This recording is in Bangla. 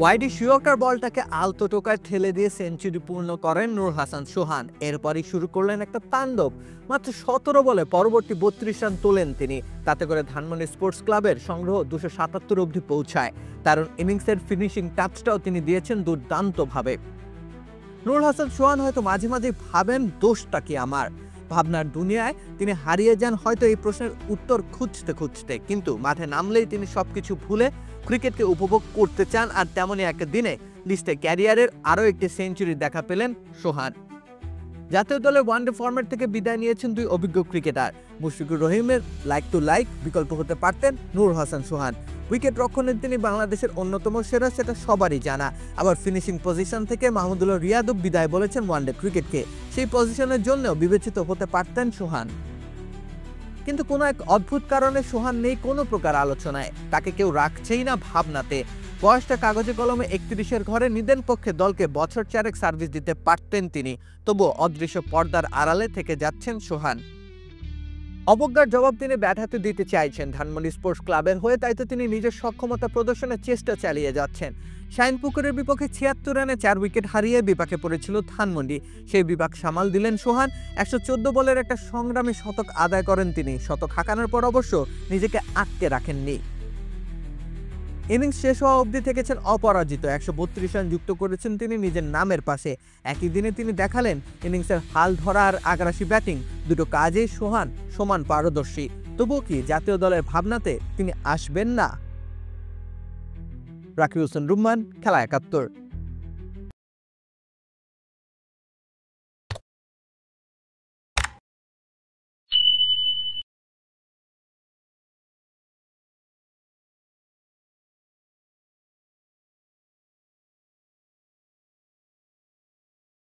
ওয়াইডি শিয়কার বলটাকে আলতো টোকায় ঠেলে দিয়ে সেঞ্চুরি পূর্ণ করেন নূর হাসান সোহান। এরপরই শুরু করলেন একটা তাণ্ডব। মাত্র ১৭ বলে পরবর্তী ৩২ রান তোলেন তিনি। তাতে করে ধানমন্ডি স্পোর্টস ক্লাবের সংগ্রহ ২৭৭ অবধি পৌঁছায়। দারুণ ইনিংসের ফিনিশিং টাচটাও তিনি দিয়েছেন দুর্দান্তভাবে। নূর হাসান সোহান হয়তো মাঝে মাঝে ভাবেন দোষটা কি আমার। ভাবনার দুনিয়ায় তিনি হারিয়ে যান হয়তো এই প্রশ্নের উত্তর খুঁজতে খুঁজতে, কিন্তু মাঠে নামলেই তিনি সবকিছু ভুলে ক্রিকেটকে উপভোগ করতে চান। আর তেমনই একটা দিনে লিস্টে ক্যারিয়ারের আরও একটি সেঞ্চুরি দেখা পেলেন সোহান। জাতীয় দলের ওয়ানডে ফরম্যাট থেকে বিদায় নিয়েছেন দুই অভিজ্ঞ ক্রিকেটার। মুশফিকুর রহিমের লাইক টু লাইক বিকল্প হতে পারতেন নূর হাসান সোহান। উইকেট রক্ষণে তিনি বাংলাদেশের অন্যতম সেরা, সেটা সবারই জানা। আবার ফিনিশিং পজিশন থেকে মাহমুদুল্লাহ রিয়াদও বিদায় বলেছেন ওয়ানডে ক্রিকেটকে। সেই পজিশনের জন্যও বিবেচিত হতে পারতেন সোহান। কিন্তু কোনো এক অদ্ভুত কারণে সোহান নেই কোনো প্রকার আলোচনায়। তাকে কেউ রাখছেই না ভাবনাতে। বয়সটা কাগজে কলমে ৩১-এর ঘরে, নিদেন পক্ষে দলকে বছর চারেক সার্ভিস দিতে পারতেন তিনি। তবুও অদৃশ্য পর্দার আড়ালে থেকে যাচ্ছেন সোহান। অবজ্ঞার জবাব তিনি ব্যাট হাতে দিতে চাইছেন ধানমন্ডি স্পোর্টস ক্লাবের হয়ে, তাই তো তিনি নিজের সক্ষমতা প্রদর্শনের চেষ্টা চালিয়ে যাচ্ছেন। শাইনপুকুরের বিপক্ষে ৭৬ রানে ৪ উইকেট হারিয়ে বিপাকে পড়েছিল ধানমন্ডি। সেই বিপাক সামাল দিলেন সোহান। ১১৪ বলের একটা সংগ্রামী শতক আদায় করেন তিনি। শতক হাঁকানোর পর অবশ্য নিজেকে আটকে রাখেননি। ইনিংস শেষ হওয়া অবধি থেকেছেন অপরাজিত। ১৩২ রান যুক্ত করেছেন তিনি নিজের নামের পাশে। একই দিনে তিনি দেখালেন ইনিংসের হাল ধরা আর আগ্রাসী ব্যাটিং, দুটো কাজেই সোহান সমান পারদর্শী। তবুও কি জাতীয় দলের ভাবনাতে তিনি আসবেন না? রাকিব হোসেন রুম্মান, খেলা ৭১।